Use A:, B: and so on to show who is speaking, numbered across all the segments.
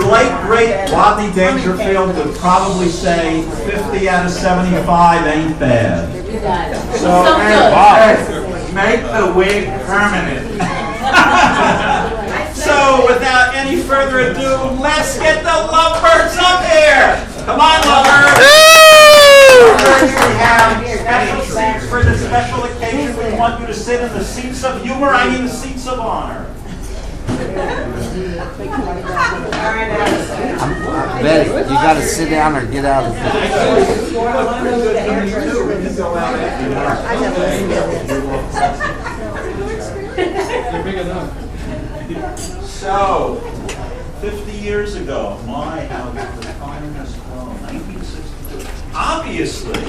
A: the late, great Rodney Dangerfield would probably say 50 out of 75 ain't bad. So,
B: Make the wig permanent.
A: so without any further ado, let's get the lovebirds up here. Come on, lovebirds. Lovebirds, we have special seats for this special occasion. We want you to sit in the seats of humor, I mean the seats of honor.
C: Betty, you gotta sit down or get out of here.
A: So, 50 years ago, my, how the time has flown, 1962. Obviously,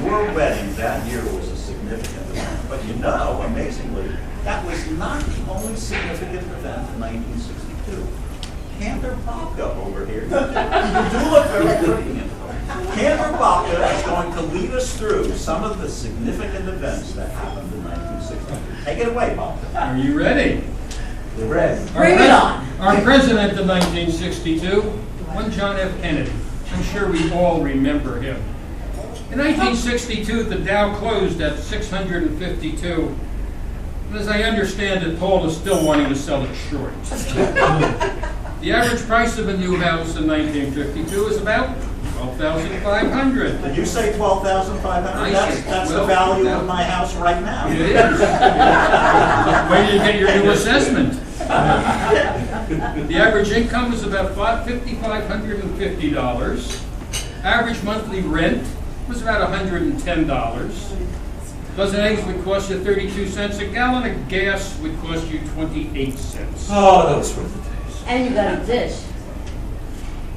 A: your wedding that year was a significant event, but you know, amazingly, that was not the only significant event in 1962. Cantor Babka over here, you do look very good. Cantor Babka is going to lead us through some of the significant events that happened in 1962. Take it away, Babka.
D: Are you ready?
A: We're ready.
E: Bring it on.
D: Our president in 1962, one John F. Kennedy. I'm sure we all remember him. In 1962, the Dow closed at 652. And as I understand it, Paul is still wanting to sell it short. The average price of a new house in 1952 is about $12,500.
A: Did you say 12,500?
D: I
A: That's
D: said
A: the value of my house right now.
D: It is. Where do you get your new assessment? The average income is about $5,550. Average monthly rent was about $110. Dozen eggs would cost you 32 cents. A gallon of gas would cost you 28 cents.
A: Oh, those were the days.
E: And you got a dish.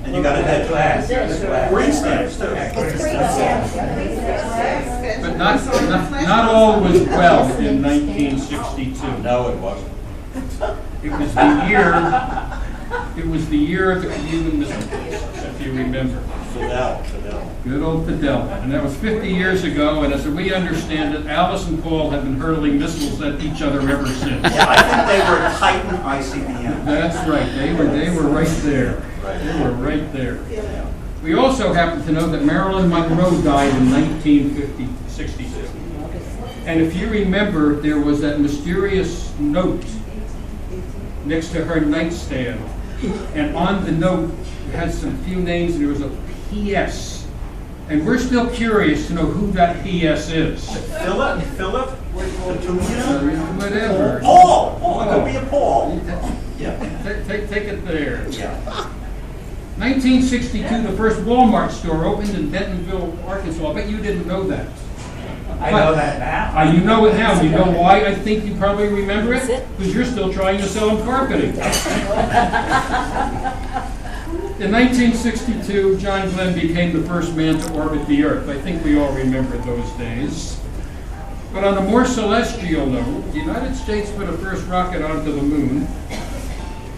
A: And you got a head glass. Green stamps, too.
D: But not all was well in 1962.
A: No, it wasn't.
D: It was the year of the Cuban Missiles, if you remember.
A: Fidel.
D: Good old Fidel. And that was 50 years ago, and as we understand it, Alice and Paul have been hurling missiles at each other ever since.
A: Yeah, I think they were Titan ICBM.
D: That's right. They were right there. They were right there. We also happen to know that Marilyn Monroe died in 1962. And if you remember, there was that mysterious note next to her nightstand. And on the note, it had some few names, and there was a P.S. And we're still curious to know who that P.S. is.
A: Philip? Petunia?
D: Whatever.
A: Paul! It could be a Paul. Yeah.
D: Take it there.
A: Yeah.
D: 1962, the first Walmart store opened in Bentonville, Arkansas. I bet you didn't know that.
B: I know that now.
D: You know it now. You know why I think you probably remember it? Because you're still trying to sell them carpeting. In 1962, John Glenn became the first man to orbit the Earth. I think we all remember those days. But on a more celestial note, the United States put a first rocket onto the moon.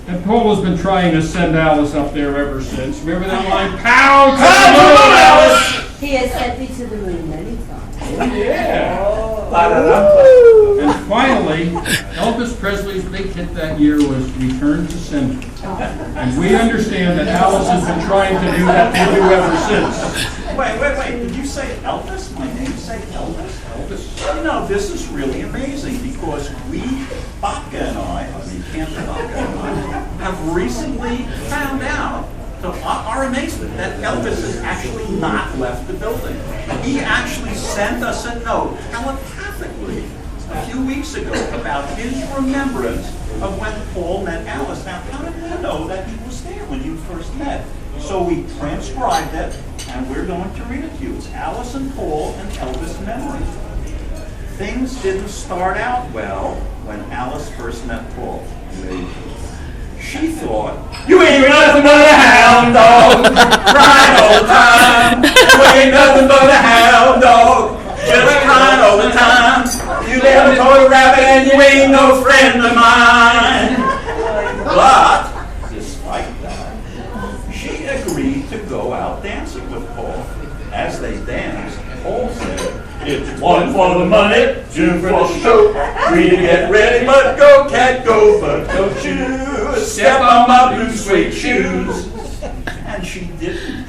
D: And Paul has been trying to send Alice up there ever since. Remember that line? Pow to the moon, Alice!
E: He has sent me to the moon many times.
D: Yeah. And finally, Elvis Presley's big hit that year was Return to Sender. And we understand that Alice has been trying to do that for you ever since.
A: Wait. Did you say Elvis? My name say Elvis?
D: Elvis.
A: You know, this is really amazing because Babka and I mean, Cantor Babka and I, have recently found out, to our amazement, that Elvis has actually not left the building. He actually sent us a note telepathically a few weeks ago about his remembrance of when Paul met Alice. Now, how did we know that he was there when you first met? So we transcribed it, and we're going to read it to you. It's Alice and Paul and Elvis memory. Things didn't start out well when Alice first met Paul. She thought, you ain't nothing but a hound dog, crying all the time. You ain't nothing but a hound dog, just crying all the time. You live a toy rabbit and you ain't no friend of mine. But, despite that, she agreed to go out dancing with Paul. As they danced, Paul said, it's one for the money, two for the show. Three to get ready, but go, cat, go. But don't you step on my blue suede shoes. she didn't.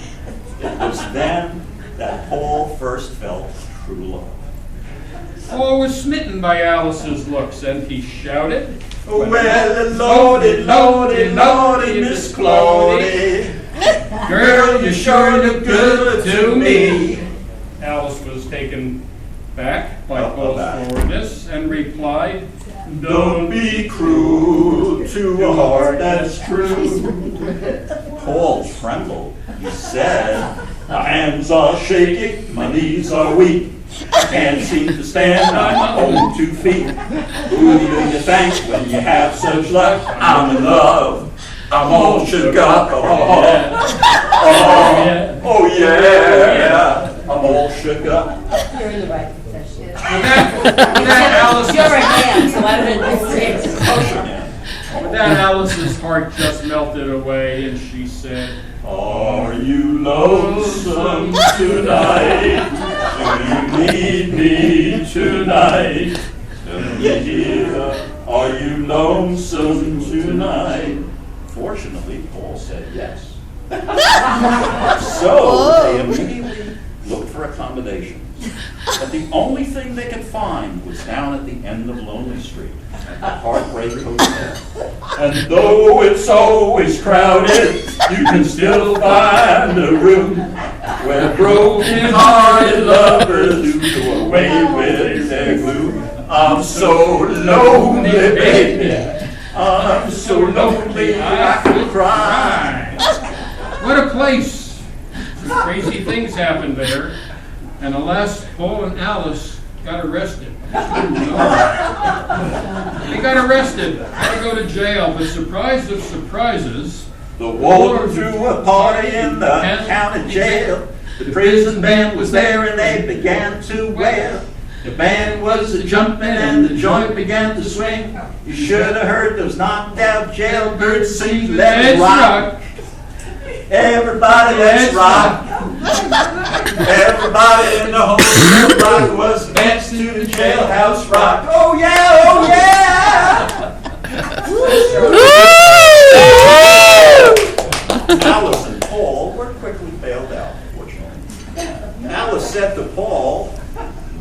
A: It was then that Paul first felt true love.
D: Paul was smitten by Alice's looks, and he shouted,
A: Well, Lordy, Lordy, Lordy, Miss Claudie,
D: "Girl, you sure look
A: good to me."
D: Alice was taken back by
A: Oh,
D: Paul's
A: back.
D: forwardness and replied,
A: Don't be cruel to a heart that's true. Paul trembled. He said, my hands are shaking, my knees are weak. I can't seem to stand on my own 2 feet. Who do you thank when you have such luck? I'm in love. I'm all shook up. Oh yeah. I'm all shook up.
E: You're in the right profession.
D: With that, Alice,
E: You're a man, so I don't understand.
D: with that, Alice's heart just melted away, and she said,
A: Are you lonesome tonight? Do you need me tonight? Yeah. Are you lonesome tonight? Fortunately, Paul said yes. So they immediately looked for accommodations. But the only thing they could find was down at the end of Lonely Street, at the Heartbreak Hotel. And though it's always crowded, you can still find a room where broken-hearted lovers do away with their gloom. I'm so lonely, baby. I'm so lonely I could cry.
D: What a place! Some crazy things happened there, and alas, Paul and Alice got arrested. They got arrested, had to go to jail, but surprise of surprises,
A: The warden threw a party in the county jail. The prison band was there and they began to wail. The band was a-jumping and the joint began to swing. You should have heard those knocked out jailbirds sing, Let's rock. Everybody, let's rock. Everybody in the whole block was dancing to the jailhouse rock. Oh yeah, oh yeah. Alice and Paul were quickly bailed out, fortunately. Alice said to Paul,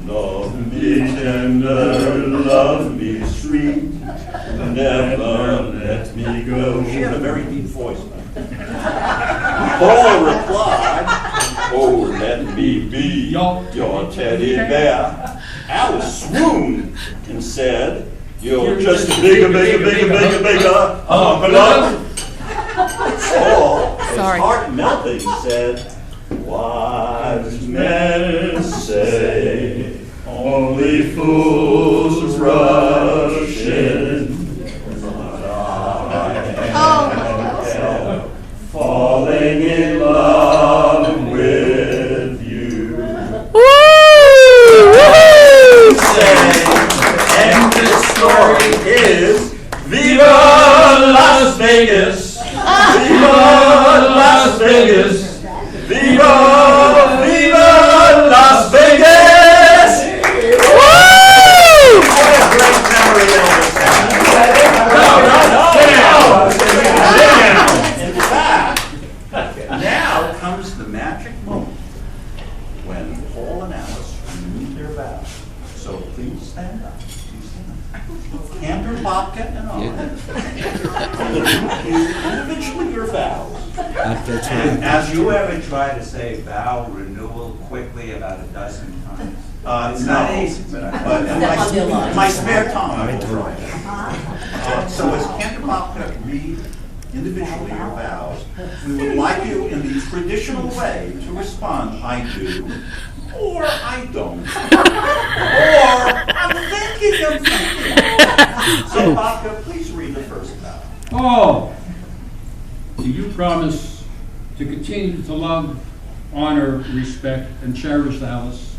A: love me tender, love me sweet, never let me go. She had a very deep voice. Paul replied, oh, let me be your teddy bear. Alice swooned and said, you're just a bigger hunk of love. Paul, his heart melting, said, wise men say only fools rush in. Falling in love with you. And this story is Viva Las Vegas! Viva Las Vegas! Viva, viva Las Vegas! Woo! What a great memory Elvis had. In fact, now comes the magic moment when Paul and Alice renewed their vows. So please stand up. Andrew, Bobcat, and I will individually your vows.
B: And as you ever try to say vow renewal quickly about a dozen times?
A: It's not easy, but in my spare time, I will try. So as Andrew, Bobcat read individually your vows, we would like you in the traditional way to respond, I do, or I don't, or I'm thinking. So Bobcat, please read the first vow.
D: Paul, do you promise to continue to love, honor, respect, and cherish Alice,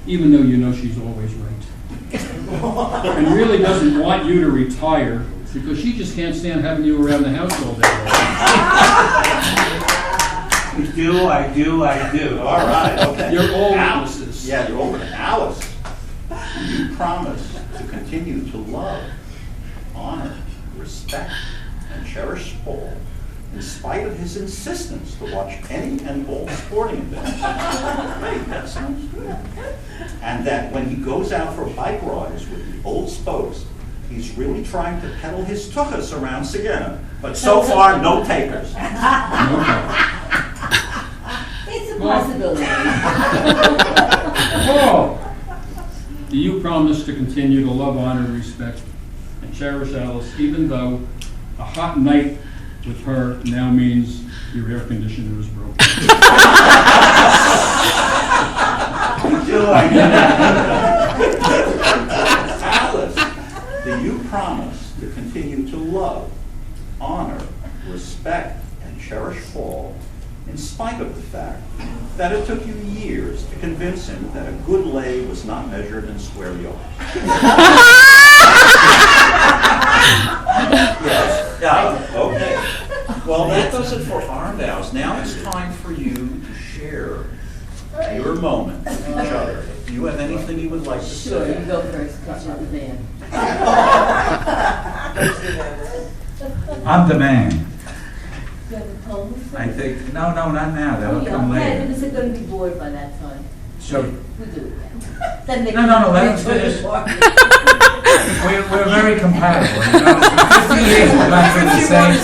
D: even though you know she's always right, and really doesn't want you to retire because she just can't stand having you around the house all day long?
B: I do.
A: All right, okay.
D: You're old,
A: Alice.
D: Mrs.
A: Yeah, you're older. Alice, do you promise to continue to love, honor, respect, and cherish Paul, in spite of his insistence to watch any and all sporting events. Hey, that sounds good. And that when he goes out for bike rides with the old spokes, he's really trying to peddle his tuchus around Siena. But so far, no takers.
E: It's a possibility.
D: Paul, do you promise to continue to love, honor, respect, and cherish Alice, even though a hot night with her now means your air conditioner is broken?
A: Alice, do you promise to continue to love, honor, respect, and cherish Paul, in spite of the fact that it took you years to convince him that a good lay was not measured in square yards? Yes. Yeah, okay. Well, that does it for our vows. Now it's time for you to share your moment with each other. Do you have anything you would like to
E: Sure, you
A: say?
E: go first, because you're the man.
B: I'm the man.
E: You have a poem?
B: I think, no, not now,
E: Oh,
B: that'll
E: yeah,
B: come
E: okay,
B: later.
E: because they're going to be bored by that time.
B: So,
E: We'll do it then. Then they
B: No,
E: can
B: let us
E: enjoy the
B: finish.
E: party.
B: we're very compatible, you know? 50 years, we're not doing the same.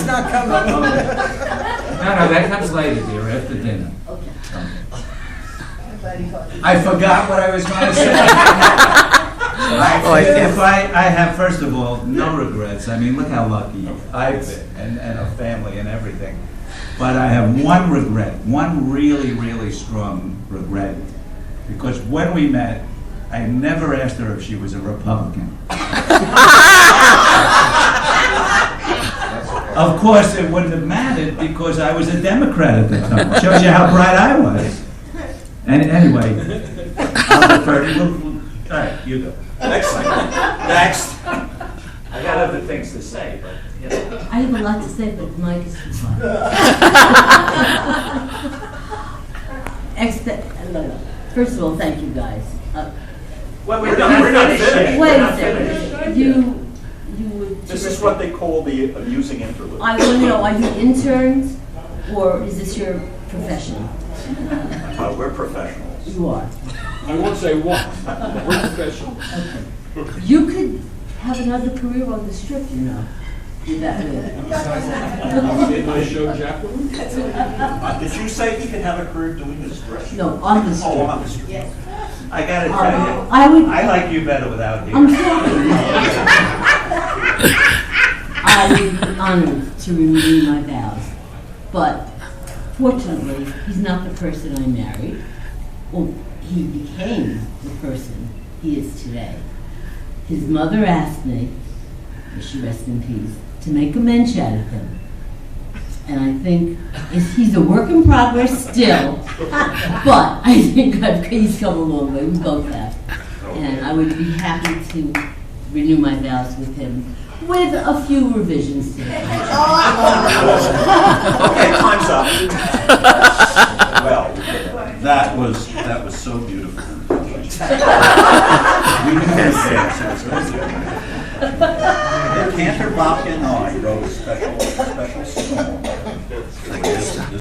B: No, that comes later, dear, after dinner.
E: Okay.
B: I forgot what I was going to say. I have, first of all, no regrets. I mean, look how lucky I've been, and a family and everything. But I have one regret, one really, really strong regret. Because when we met, I never asked her if she was a Republican. Of course, it wouldn't have mattered because I was a Democrat at the time. Shows you how bright I was. And anyway, I'll defer to you. All right, you go.
A: Next. Next.
B: I got other things to say, but, you know.
E: I have a lot to say, but Mike is too far. No. First of all, thank you guys.
A: We're not finished.
E: Wait
A: We're
E: a
A: not
E: second.
A: finished.
E: You would.
A: This is what they call the amusing interlude.
E: I want to know, are you interns, or is this your profession?
A: We're professionals.
E: You are.
D: I won't say what. We're professionals.
E: You could have another career on the strip, you know. With that move.
D: In my show, Jacqueline?
A: Did you say he could have a career doing this dress?
E: No, on the strip.
A: Oh, on the street.
B: I gotta tell you,
E: I would.
B: I like you better without
E: I'm
B: you.
E: sorry. I would be honored to renew my vows, but fortunately, he's not the person I married. Well, he became the person he is today. His mother asked me, may she rest in peace, to make amends out of him. And I think he's a work in progress still, but I think he's come a long way. We both have. And I would be happy to renew my vows with him, with a few revisions to it.
A: Okay, time's up. Well, that was so beautiful. Cantor Bach and I wrote a special song.